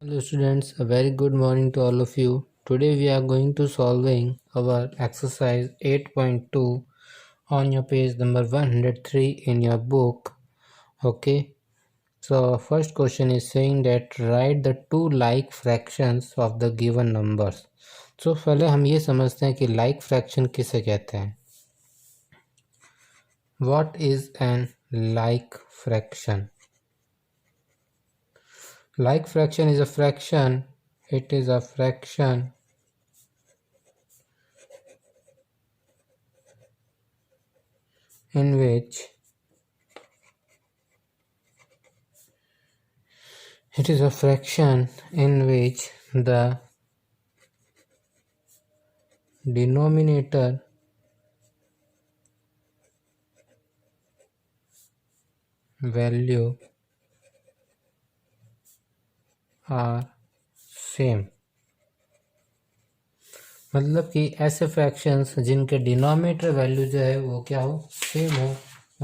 Hello students, a very good morning to all of you. Today we are going to solving our exercise 8.2 on your page number 103 in your book. Okay, so first question is saying that write the two like fractions of the given numbers. So पहले हम ये समझते हैं कि like fraction किसे कहते हैं. What is an like fraction? Like fraction is a fraction. It is a fraction in which the denominator value are same. मतलब कि ऐसे फ्रैक्शंस जिनके डिनोमिनेटर वैल्यू जो है वो क्या हो, सेम हो,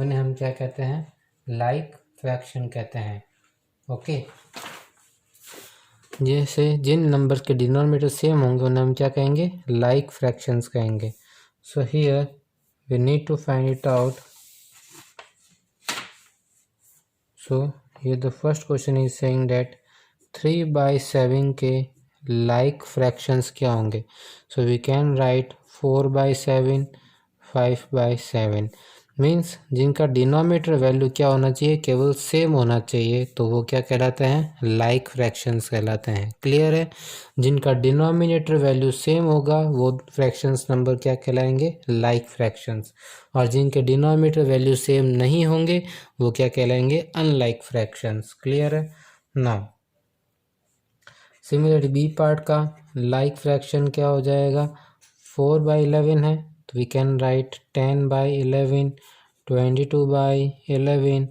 उन्हें हम क्या कहते हैं, लाइक फ्रैक्शन कहते हैं. ओके, जैसे जिन नंबर्स के डिनोमिनेटर सेम होंगे उन्हें हम क्या कहेंगे, लाइक फ्रैक्शंस कहेंगे. So here we need to find it out. So here the first question is saying that 3/7 के लाइक फ्रैक्शंस क्या होंगे. So we can write 4/7, 5/7. Means जिनका डिनोमिनेटर वैल्यू क्या होना चाहिए, केवल सेम होना चाहिए, तो वो क्या कहलाते हैं, लाइक फ्रैक्शंस कहलाते हैं. क्लियर है. जिनका डिनोमिनेटर वैल्यू सेम होगा वो फ्रैक्शंस नंबर क्या कहलाएंगे, लाइक फ्रैक्शंस. और जिनके डिनोमिनेटर वैल्यू सेम नहीं होंगे वो क्या कहलाएंगे, अनलाइक फ्रैक्शंस. क्लियर है. नाउ सिमिलरली बी पार्ट का लाइक फ्रैक्शन क्या हो जाएगा, 4/11 है तो वी कैन राइट 10/11, 22/11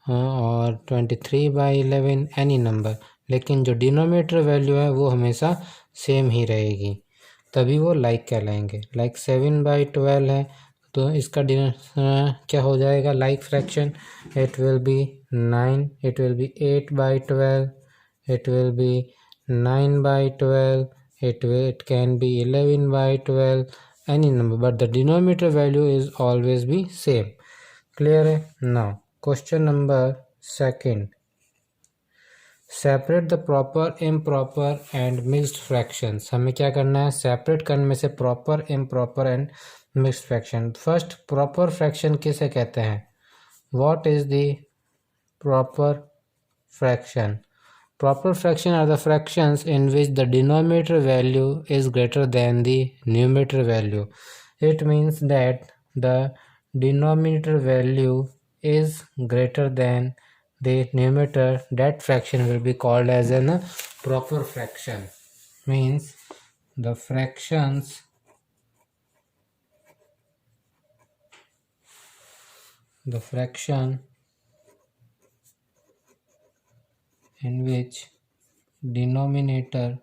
और 23/11, एनी नंबर. लेकिन जो डिनोमिनेटर वैल्यू है वो हमेशा सेम ही रहेगी, तभी वो लाइक कहलाएंगे. लाइक 7/12 है तो इसका क्या हो जाएगा, like fraction. It will B 9, it will B 8/12, it will be 9/12, it can be 11/12, any number, but the denominator value is always be same. Clear है. Now question number second, separate the proper, improper and mixed fractions. हमें क्या करना है, separate करने में से proper, improper and mixed fraction. First proper fraction किसे कहते हैं, what is the proper fraction? Proper fraction are the fractions in which the denominator value is greater than the numerator value. It means that the denominator value is greater than the numerator. That fraction will be called as a proper fraction. Means the fraction in which denominator value is greater than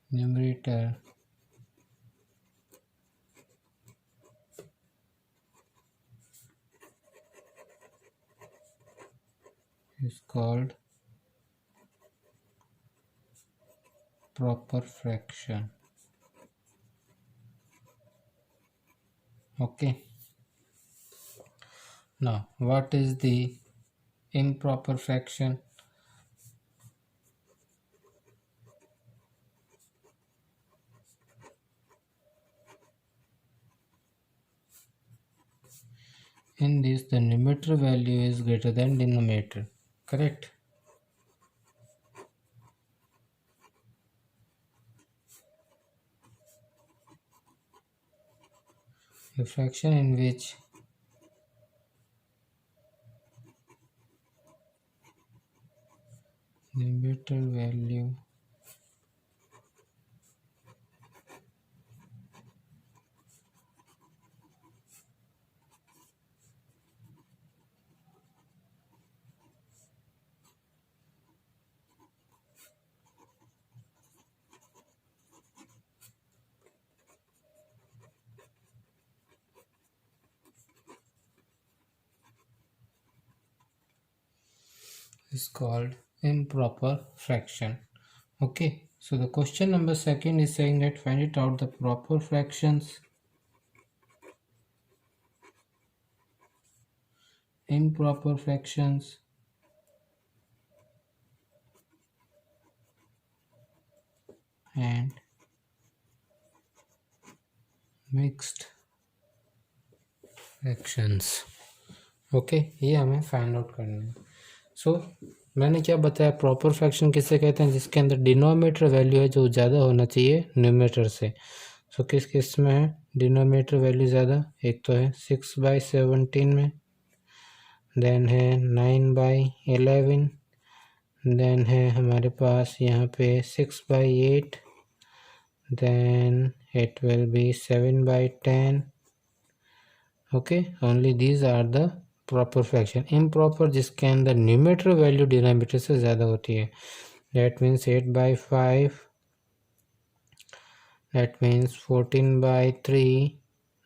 the numerator is called proper fraction. Okay. Now what is the improper fraction? In this the numerator value is greater than denominator. Correct. A fraction in which numerator value is called improper fraction. Okay, so the question number second is saying that find it out the proper fractions, improper fractions, and mixed fractions. Okay, ये हमें find out करना है. सो मैंने क्या बताया, proper fraction किसे कहते हैं, जिसके अंदर डिनोमिनेटर वैल्यू है जो ज़्यादा होना चाहिए न्यूमरेटर से. सो किस किस में है डिनोमिनेटर वैल्यू ज़्यादा, एक तो है 6/17 में, देन है 9/11, देन है हमारे पास यहाँ पे 6/8, then it will be 7/10. Okay, only these are the proper fraction. Improper जिसके अंदर न्यूमरेटर वैल्यू डिनोमिनेटर से ज़्यादा होती है, that means 8/5, that means 14/3,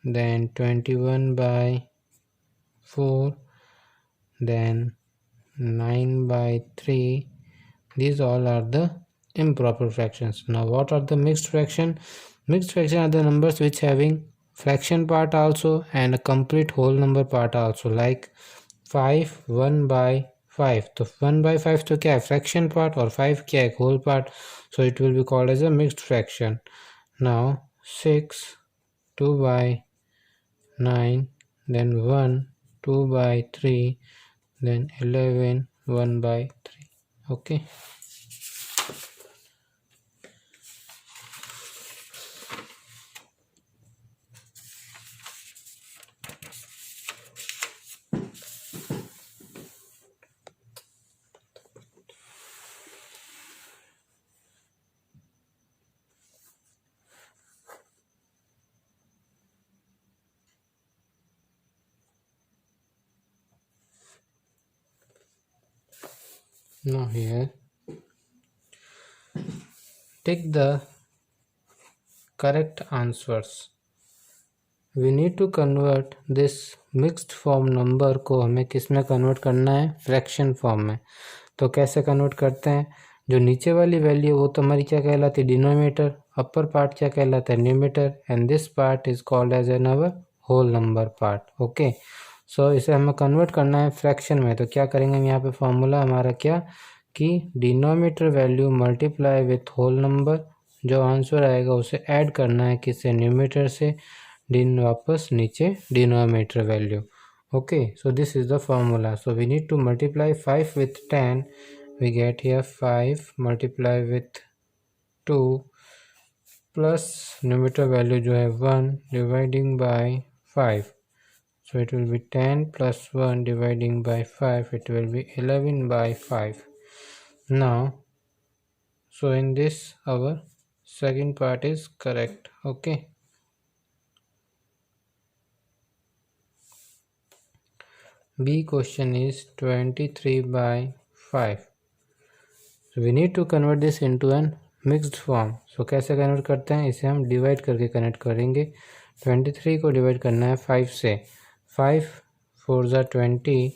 then 21/4, then 9/3. These all are the improper fractions. Now what are the mixed fraction? Mixed fraction are the numbers which having fraction part also and a complete whole number part also, like 5 1/5. तो 1/5 तो क्या है, fraction part, और 5 क्या है, whole part. So it will be called as a mixed fraction. Now 6 2/9, then 1 2/3, then 11 1/3. Okay. Now here take the correct answers. We need to convert this mixed form number को हमें किस में convert करना है, fraction form में. तो कैसे convert करते हैं, जो नीचे वाली वैल्यू वो तो हमारी क्या कहलाती है, डिनोमिनेटर. अपर पार्ट क्या कहलाता है, numerator. And this part is called as an our whole number part. Okay, so इसे हमें कन्वर्ट करना है फ्रैक्शन में. तो क्या करेंगे हम यहाँ पे, फॉर्मूला हमारा क्या कि denominator value multiply with whole number, जो आंसर आएगा उसे ऐड करना है किससे, न्यूमरेटर से, दिन वापस नीचे denominator value. Okay, so this is the formula. So we need to multiply 5 with 10. We get here 5 multiply with 2 plus numerator value जो है 1 dividing by 5. So it will be 10 plus 1 dividing by 5, it will be 11/5. Now, so in this our second part is correct. Okay. B question is 23/5. So we need to convert this into an mixed form. So कैसे convert करते हैं, इसे हम divide करके convert करेंगे. 23 को divide करना है 5 से. 5 4 ज़ा 20,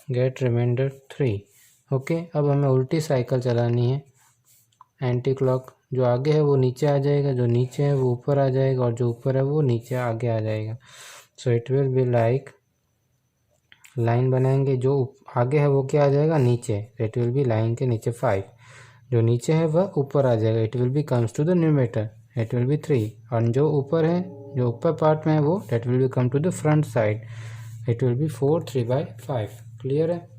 गेट रिमाइंडर 3. ओके, अब हमें उल्टी साइकिल चलानी है, एंटी क्लॉक. जो आगे है वो नीचे आ जाएगा, जो नीचे है वो ऊपर आ जाएगा, और जो ऊपर है वो नीचे आगे आ जाएगा. सो it will be like, line बनाएंगे, जो आगे है वो क्या आ जाएगा, नीचे. इट विल बी लाइन के नीचे 5, जो नीचे है वह ऊपर आ जाएगा. It will be comes to the numerator, it will be 3. और जो ऊपर है, जो ऊपर पार्ट में है वो, that will be come to the front side. It will be 4 3/5. Clear है.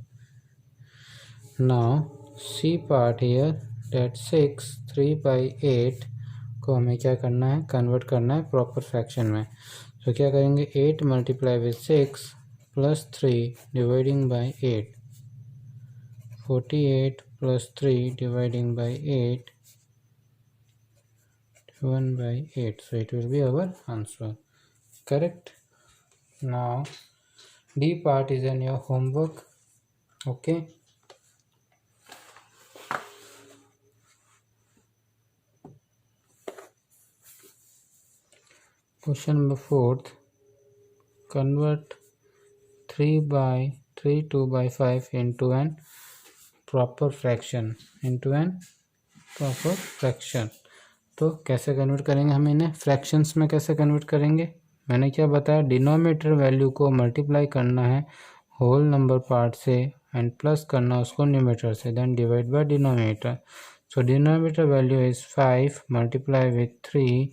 Now C part here, that 6 3/8 को हमें क्या करना है, कन्वर्ट करना है प्रॉपर फ्रैक्शन में. तो क्या करेंगे, 8 multiply with 6 plus 3 dividing by 8, 48 plus 3 dividing by 8, 1/8. So it will be our answer. Correct. Now D part is in your homework. Okay. Question number 4th. Convert 3/5 3 2 by 5 into an proper fraction, तो कैसे convert करेंगे हम इन्हें fractions में? कैसे convert करेंगे? मैंने क्या बताया, डिनोमिनेटर वैल्यू को मल्टीप्लाई करना है होल नंबर पार्ट से एंड प्लस करना उसको न्यूमरेटर से, then divide by denominator. So denominator value is 5 multiply with 3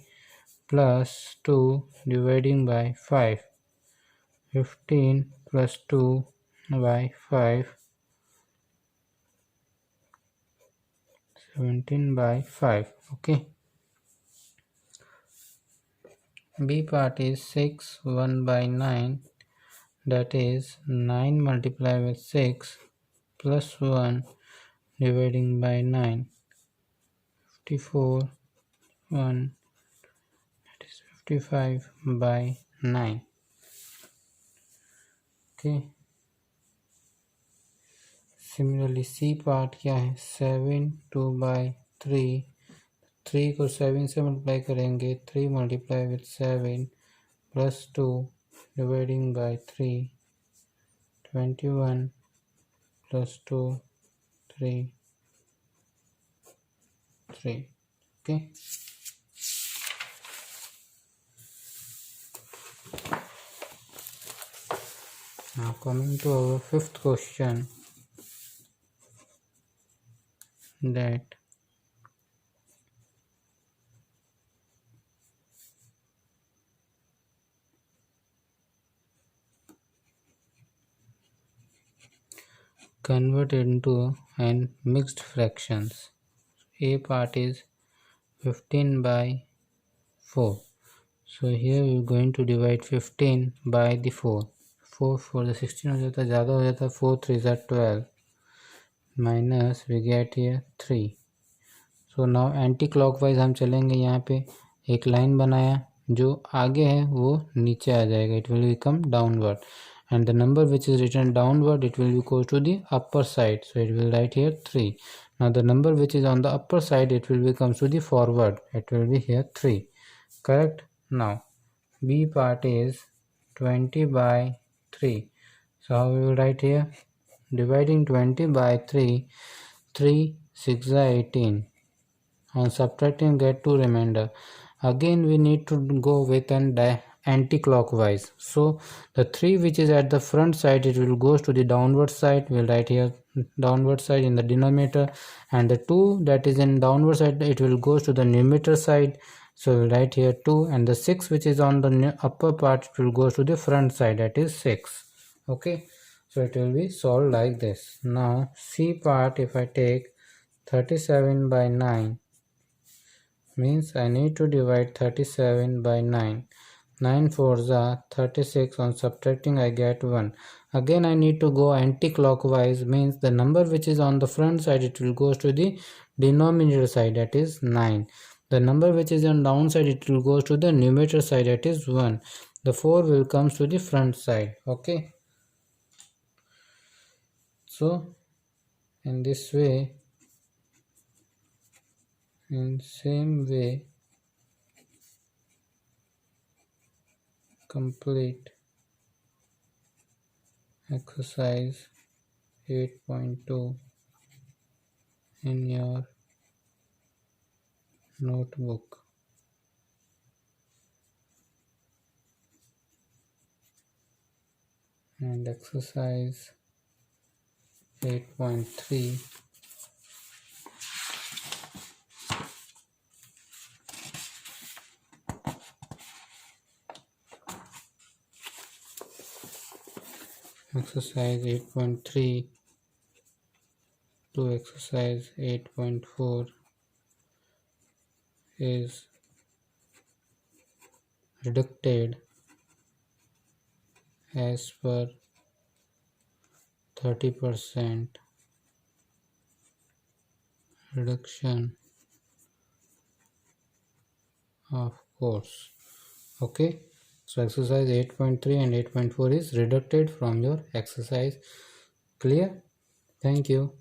plus 2 dividing by 5, 15 plus 2 by 5, 17 by 5. Okay. B part is 6 1 by 9, that is 9 multiplied with 6 plus 1 dividing by 9, 54 1, that is 55 by 9. Okay. Similarly C part क्या है, 7 2 by 3, 3 को 7 से multiply करेंगे, 3 multiply with 7 plus 2 dividing bye 3, 21 plus 2 3 3. Okay. Now coming to our fifth question, that convert into and mixed fractions. A part is 15 by 4. So here we are going to divide 15 by the 4. 4 the 16 हो जाता है, ज़्यादा हो जाता है, 4 3 are 12 minus we get here 3. So now anti clockwise हम चलेंगे. यहाँ पे एक लाइन बनाया, जो आगे है वो नीचे आ जाएगा, it will become downward, and the number which is written downward, it will be go to the upper side, so it will write here 3. Now the number which is on the upper side, it will be comes to the forward, it will be here 3. Correct? Now B part is 20 by 3. So how we will write here? Dividing 20 by 3, 3 6 are 18. On subtracting get 2 remainder. Again we need to go with an anti-clockwise. So the 3 which is at the front side, it will goes to the downward side. We'll write here downward side in the denominator, and the 2 that is in downward side, it will goes to the numerator side. So we'll write here 2, and the 6 which is on the upper part, it will go to the front side, that is 6. Okay, so it will be solved like this. Now C part, if I take 37 by 9, means I need to divide 37 by 9. 9 4s are 36. On subtracting I get 1. Again I need to go anti-clockwise, means the number which is on the front side, it will go to the denominator side, that is 9. The number which is on downside, it will go to the numerator side, that is 1. The 4 will comes to the front side. Okay. So in this way, in same way, complete exercise 8.2 in your notebook. And exercise 8.3, exercise 8.3 to exercise 8.4 is reducted as per 30% reduction of course. Okay, so exercise 8.3 and 8.4 is reducted from your exercise. Clear? Thank you.